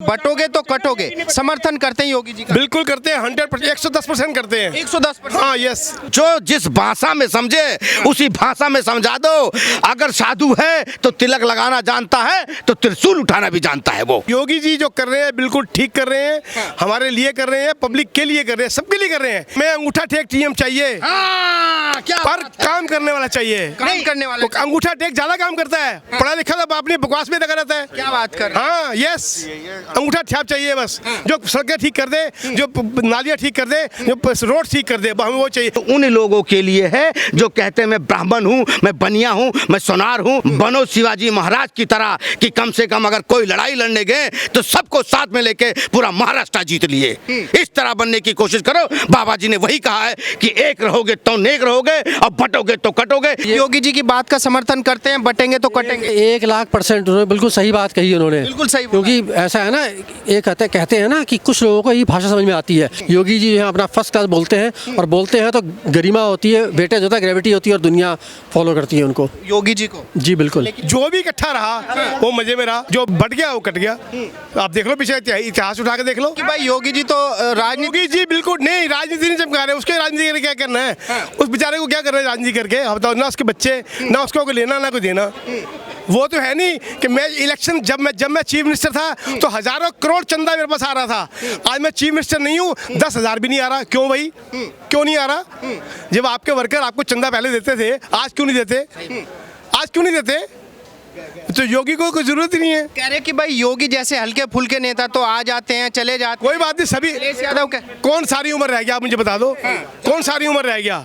बटोगे तो कटोगे, समर्थन करते हैं योगी जी का? बिल्कुल करते हैं, 100%, 110% करते हैं। 110%। हाँ, यस। जो जिस भाषा में समझे उसी भाषा में समझा दो। अगर साधु है तो तिलक लगाना जानता है तो त्रिशूल उठाना भी जानता है वो। योगी जी जो कर रहे हैं बिल्कुल ठीक कर रहे हैं, हमारे लिए कर रहे हैं, पब्लिक के लिए कर रहे हैं, सबके लिए कर रहे हैं। मैं अंगूठा टेक टीएम चाहिए, क्या पर काम करने वाला चाहिए। काम करने वाला वो अंगूठा टेक ज्यादा काम करता है, पढ़ा लिखा था अपनी बकवास में लगा रहता है। क्या बात कर रहे हैं? हाँ, यस, अंगूठा छाप चाहिए बस। जो सड़कें ठीक कर दे, जो नालियाँ ठीक कर दे, जो रोड ठीक कर दे, हमें वो चाहिए। तो उन लोगों के लिए है जो कहते हैं मैं ब्राह्मण हूँ, मैं बनिया हूँ, मैं सोनार हूँ। बनो शिवाजी महाराज की तरह कि कम से कम अगर कोई लड़ाई लड़ने गए तो सबको साथ में लेके पूरा महाराष्ट्र जीत लिए। इस तरह बनने की कोशिश करो। बाबा जी ने वही कहा है कि एक रहोगे तो नेक रहोगे और बटोगे तो कटोगे। योगी जी की बात का समर्थन करते हैं, बटेंगे तो कटेंगे? 1,00,000% उन्होंने बिल्कुल सही बात कही उन्होंने। बिल्कुल सही बोला। क्योंकि ऐसा है ना, ये कहते हैं ना कि कुछ लोगों को ये भाषा समझ में आती है। योगी जी अपना फर्स्ट क्लास बोलते हैं और बोलते हैं तो गरिमा होती है, वेटेज होता है, ग्रेविटी होती है और दुनिया फॉलो करती है उनको। योगी जी को जी बिल्कुल। जो भी इकट्ठा रहा वो मजे में रहा, जो बट गया वो कट गया। आप देख लो पीछे इतिहास उठा के देख लो कि भाई योगी जी तो राजनीति योगी जी बिल्कुल नहीं, राजनीति नहीं चमका रहे। उसके राजनीति करके क्या करना है? उस बेचारे को क्या कर रहे हैं राजनीति करके? आप बताओ ना, उसके बच्चे ना, उसको कोई लेना ना कोई देना। वो तो है नहीं कि मैं इलेक्शन जब मैं चीफ मिनिस्टर था तो हजारों करोड़ चंदा मेरे पास आ रहा था। आज मैं चीफ मिनिस्टर नहीं हूँ, 10,000 भी नहीं आ रहा। क्यों भाई, क्यों नहीं आ रहा? जब आपके वर्कर आपको चंदा पहले देते थे, आज क्यों नहीं देते? आज क्यों नहीं देते? तो योगी को कोई जरूरत ही नहीं है। कह रहे कि भाई योगी जैसे हल्के फुल्के नेता तो आ जाते हैं, चले जाते कोई बात नहीं, सभी अखिलेश यादव का कौन सारी उम्र रह गया? आप मुझे बता दो, कौन सारी उम्र रह गया?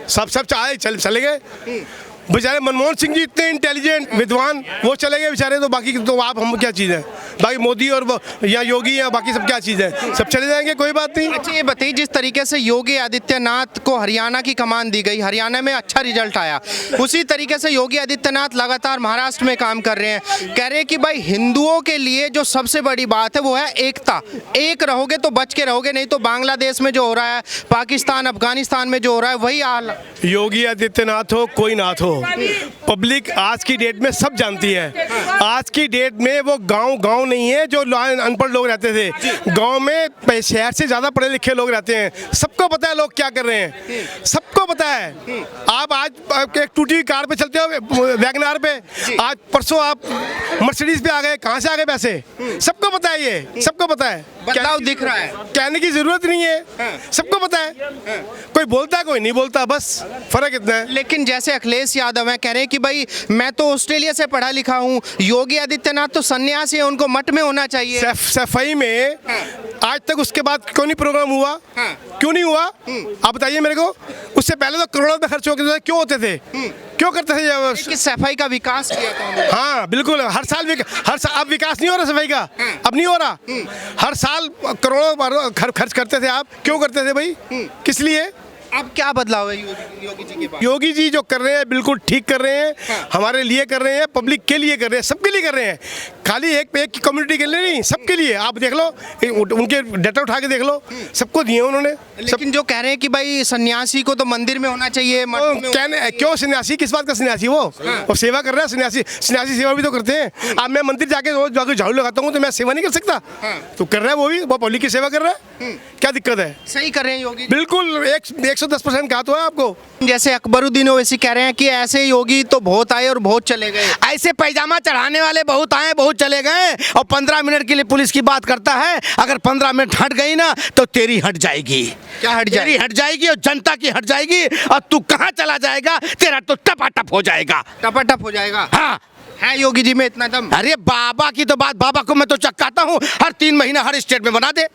सब चाहे चले गए। बेचारे मनमोहन सिंह जी इतने इंटेलिजेंट विद्वान, वो चले गए बेचारे। तो बाकी तो आप हम क्या चीज़ है? बाकी मोदी और या योगी या बाकी सब क्या चीज़ है? सब चले जाएंगे, कोई बात नहीं। अच्छा ये बताइए, जिस तरीके से योगी आदित्यनाथ को हरियाणा की कमान दी गई, हरियाणा में अच्छा रिजल्ट आया, उसी तरीके से योगी आदित्यनाथ लगातार महाराष्ट्र में काम कर रहे हैं। कह रहे हैं कि भाई हिंदुओं के लिए जो सबसे बड़ी बात है वो है एकता। एक रहोगे तो बच के रहोगे, नहीं तो बांग्लादेश में जो हो रहा है, पाकिस्तान अफगानिस्तान में जो हो रहा है वही हाल। योगी आदित्यनाथ हो कोई नाथ हो, पब्लिक आज की डेट में सब जानती है। आज की डेट में वो गांव नहीं है जो अनपढ़ लोग रहते थे। गांव में शहर से ज़्यादा पढ़े लिखे लोग रहते हैं। सबको पता है लोग क्या कर रहे हैं, सबको पता है। आप आज एक टूटी कार पे चलते हो, वैगनार पे, आज परसों आप मर्सिडीज पे आ गए। कहाँ से आ गए पैसे? सबको पता है, ये सबको पता है। बदलाव दिख रहा है, कहने की जरूरत नहीं है, सबको पता है। कोई बोलता है, कोई नहीं बोलता, बस फर्क इतना है। लेकिन जैसे अखिलेश यादव हैं, कह रहे हैं कि भाई मैं तो ऑस्ट्रेलिया से पढ़ा लिखा हूँ, योगी आदित्यनाथ तो सन्यासी है, उनको मठ में होना चाहिए। सफाई में आज तक उसके बाद क्यों नहीं प्रोग्राम हुआ? क्यों नहीं हुआ? आप बताइए मेरे को। उससे पहले तो करोड़ों में खर्च होते थे, क्यों होते थे? क्यों करते थे? कि सफाई का विकास किया था उन्होंने। हाँ बिल्कुल, हर साल अब विकास नहीं हो रहा सफाई का, अब नहीं हो रहा। हर साल करोड़ों खर्च करते थे आप, क्यों करते थे भाई? किस लिए? अब क्या बदलाव है योगी जी के पास? योगी जी जो कर रहे हैं बिल्कुल ठीक कर रहे हैं, हमारे लिए कर रहे हैं, पब्लिक के लिए कर रहे हैं, सबके लिए कर रहे हैं। खाली एक की कम्युनिटी के लिए नहीं, सबके लिए। आप देख लो, उनके डाटा उठा के देख लो, सबको दिए उन्होंने। लेकिन जो कह रहे हैं कि भाई सन्यासी को तो मंदिर में होना चाहिए, मठ में कहने क्यों सन्यासी? किस बात का सन्यासी? वो सेवा कर रहा है। सन्यासी सेवा भी तो करते हैं। अब मैं मंदिर जाके रोज जाकर झाड़ू लगाता हूँ तो मैं सेवा नहीं कर सकता? तो कर रहा है वो पब्लिक की सेवा कर रहा है। क्या दिक्कत है? सही कर रहे हैं योगी। बिल्कुल 110% कहा तो है आपको। जैसे अकबरुद्दीन ओवैसी कह रहे हैं कि ऐसे योगी तो बहुत आए और बहुत चले गए। ऐसे पैजामा चढ़ाने वाले बहुत आए, बहुत चले गए। और 15 मिनट के लिए पुलिस की बात करता है, अगर 15 मिनट हट गई ना तो तेरी हट जाएगी। क्या हट तेरी हट जाएगी और जनता की हट जाएगी, और तू कहाँ चला जाएगा, तेरा तो टपाटप हो जाएगा। टपाटप हो जाएगा। हाँ, है योगी जी में इतना दम? अरे बाबा की तो बात, बाबा को मैं तो चक्काता हूँ। हर 3 महीना हर स्टेट में बना दे।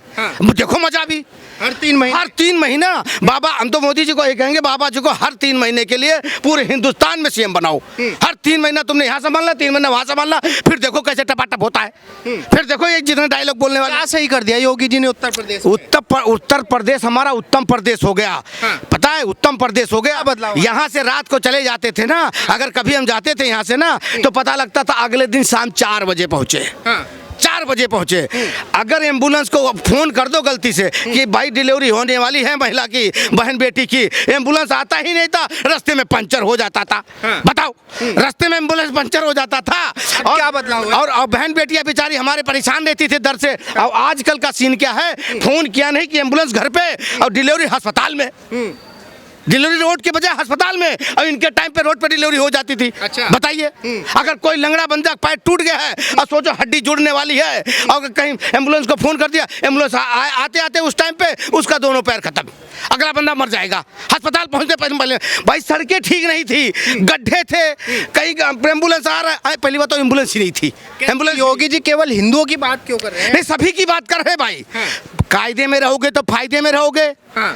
देखो मजा भी। हर 3 महीने? हर 3 महीना बाबा, हम तो मोदी जी को ये कहेंगे, बाबा जी को हर 3 महीने के लिए पूरे हिंदुस्तान में सीएम बनाओ। हर 3 महीना तुमने यहाँ संभालना, 3 महीना वहाँ संभालना, फिर देखो कैसे टपाटप होता है। फिर देखो ये जितने डायलॉग बोलने वाले। क्या सही कर दिया योगी जी ने उत्तर प्रदेश? उत्तर प्रदेश हमारा उत्तम प्रदेश हो गया। पता है, उत्तम प्रदेश हो गया। बदलाव? यहाँ से रात को चले जाते थे ना, अगर कभी हम जाते थे यहाँ से ना, तो पता लगता था अगले दिन शाम 4 बजे पहुंचे। 4 बजे पहुंचे। अगर एम्बुलेंस को फोन कर दो गलती से कि भाई डिलीवरी होने वाली है महिला की, बहन बेटी की, एम्बुलेंस आता ही नहीं था, रास्ते में पंचर हो जाता था। बताओ, रास्ते में एम्बुलेंस पंचर हो जाता था। और क्या बदलाव हुआ? और बहन बेटियां बेचारी हमारे परेशान रहती थी दर से। और आजकल का सीन क्या है, फोन किया नहीं कि एम्बुलेंस घर पे और डिलीवरी अस्पताल में। डिलीवरी रोड के बजाय अस्पताल में, और इनके टाइम पे रोड पे डिलीवरी हो जाती थी। अच्छा। बताइए, अगर कोई लंगड़ा बंदा पैर टूट गया है और सोचो हड्डी जुड़ने वाली है और कहीं एम्बुलेंस को फोन कर दिया, एम्बुलेंस आते आते उस टाइम पे उसका दोनों पैर खत्म, अगला बंदा मर जाएगा। अस्पताल पहुंचते पहले भाई सड़कें ठीक नहीं थी, गड्ढे थे, कहीं एम्बुलेंस आ रहा है, पहली बात तो एम्बुलेंस ही नहीं थी। एम्बुलेंस योगी जी केवल हिंदुओं की बात क्यों कर रहे हैं? नहीं, सभी की बात कर रहे हैं भाई। कायदे में रहोगे तो फायदे में रहोगे।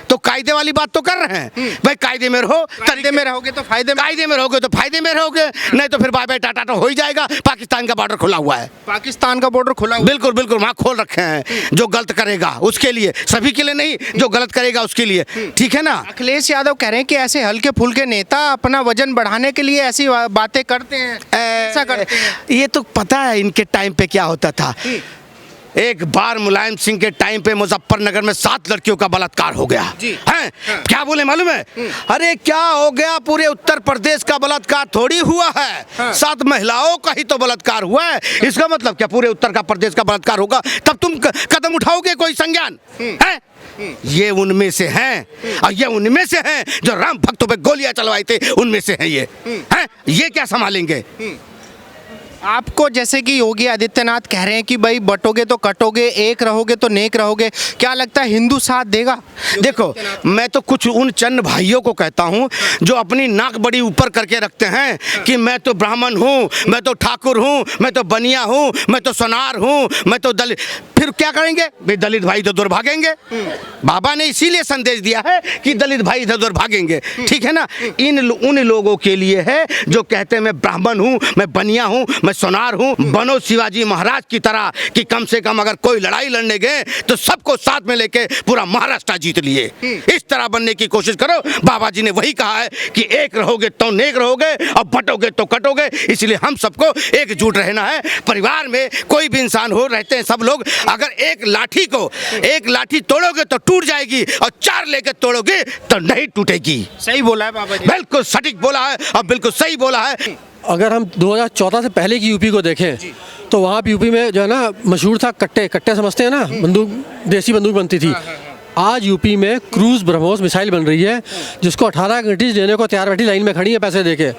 तो कायदे वाली बात तो कर रहे हैं भाई, कायदे में रहो, कायदे में रहोगे तो फायदे में, कायदे में रहोगे तो फायदे में रहोगे, नहीं तो फिर बाय बाय टाटा तो हो ही जाएगा। पाकिस्तान का बॉर्डर खुला हुआ है, पाकिस्तान का बॉर्डर खुला हुआ है। बिल्कुल बिल्कुल वहाँ खोल रखे हैं। जो गलत करेगा उसके लिए, सभी के लिए नहीं, जो गलत करेगा उसके लिए, ठीक है ना। अखिलेश यादव कह रहे हैं कि ऐसे हल्के फुल्के नेता अपना वजन बढ़ाने के लिए ऐसी बातें करते हैं, ऐसा करते हैं। ये तो पता है इनके टाइम पे क्या होता था। एक बार मुलायम सिंह के टाइम पे मुजफ्फरनगर में 7 लड़कियों का बलात्कार हो गया है। क्या बोले मालूम है? अरे क्या हो गया, पूरे उत्तर प्रदेश का बलात्कार थोड़ी हुआ है, 7 महिलाओं का ही तो बलात्कार हुआ है। इसका मतलब क्या पूरे उत्तर का प्रदेश का बलात्कार होगा तब तुम कदम उठाओगे कोई संज्ञान है? ये उनमें से हैं, और ये उनमें से हैं जो राम भक्तों पे गोलियां चलवाए थे, उनमें से हैं ये हैं। ये क्या संभालेंगे? आपको जैसे कि योगी आदित्यनाथ कह रहे हैं कि भाई बटोगे तो कटोगे, एक रहोगे तो नेक रहोगे, क्या लगता है हिंदू साथ देगा? देखो, मैं तो कुछ उन चंद भाइयों को कहता हूं जो अपनी नाक बड़ी ऊपर करके रखते हैं कि मैं तो ब्राह्मण हूं, मैं तो ठाकुर हूं, मैं तो बनिया हूं, मैं तो सोनार हूं, मैं तो दलित। फिर क्या करेंगे भाई? दलित भाई तो दूर भागेंगे। बाबा ने इसीलिए संदेश दिया है कि दलित भाई इधर उधर भागेंगे, ठीक है ना। उन लोगों के लिए है जो कहते हैं मैं ब्राह्मण हूं, मैं बनिया हूं, मैं सोनार हूं, बनो शिवाजी महाराज की तरह कि कम से कम अगर कोई लड़ाई लड़ने गए तो सबको साथ में लेके पूरा महाराष्ट्र जीत लिए। इस तरह बनने की कोशिश करो। बाबा जी ने वही कहा है कि एक रहोगे तो नेक रहोगे और बटोगे तो कटोगे। इसलिए हम सबको एकजुट रहना है। परिवार में कोई भी इंसान हो, रहते हैं सब लोग, अगर एक लाठी तोड़ोगे तो टूट जाएगी और 4 लेके तोड़ोगे तो नहीं टूटेगी। सही बोला है बाबा जी, बिल्कुल सटीक बोला है और बिल्कुल सही बोला है। अगर हम 2014 से पहले की यूपी को देखें तो वहाँ भी यूपी में जो है ना मशहूर था कट्टे समझते हैं ना, बंदूक, देसी बंदूक बनती थी। आज यूपी में क्रूज ब्रह्मोस मिसाइल बन रही है जिसको 18 घंटे देने को तैयार बैठी लाइन में खड़ी है पैसे देके।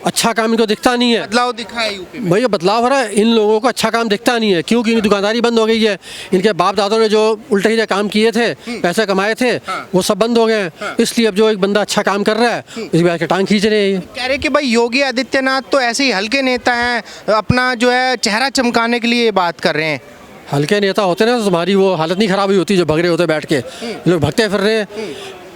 अच्छा काम इनको दिखता नहीं है। बदलाव दिखा है यूपी में। भैया बदलाव हो रहा है, इन लोगों को अच्छा काम दिखता नहीं है क्योंकि इनकी दुकानदारी बंद हो गई है। इनके बाप दादों ने जो उल्टे सीधे काम किए थे, पैसे कमाए थे, वो सब बंद हो गए हैं। इसलिए अब जो एक बंदा अच्छा काम कर रहा है इस बार के टांग खींच रहे हैं। कह रहे कि भाई योगी आदित्यनाथ तो ऐसे ही हल्के नेता हैं, अपना जो है चेहरा चमकाने के लिए ये बात कर रहे हैं। हल्के नेता होते ना तो तुम्हारी वो हालत नहीं खराब हुई होती जो भग रहे होते बैठ के। ये लोग भगते फिर रहे हैं।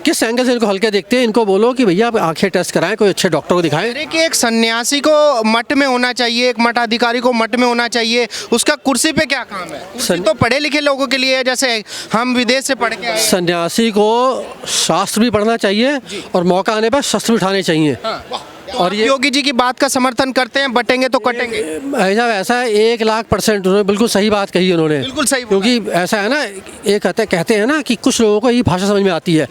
किस एंगल से इनको हल्के देखते हैं? इनको बोलो कि भैया आप आंखें टेस्ट कराएं, कोई अच्छे डॉक्टर को दिखाएं। अरे कि एक सन्यासी को मठ में होना चाहिए, एक मठ अधिकारी को मठ में होना चाहिए, उसका कुर्सी पे क्या काम है? कुर्सी तो पढ़े लिखे लोगों के लिए है, जैसे हम विदेश से पढ़ के आए। सन्यासी को शास्त्र भी पढ़ना चाहिए और मौका आने पर शस्त्र भी उठाने चाहिए। और ये योगी जी की बात का समर्थन करते हैं, बटेंगे तो कटेंगे। ऐसा है 1,00,000% उन्होंने बिल्कुल सही बात कही उन्होंने। बिल्कुल सही बोला। क्योंकि ऐसा है ना, एक कहते हैं ना कि कुछ लोगों को ये भाषा समझ में आती है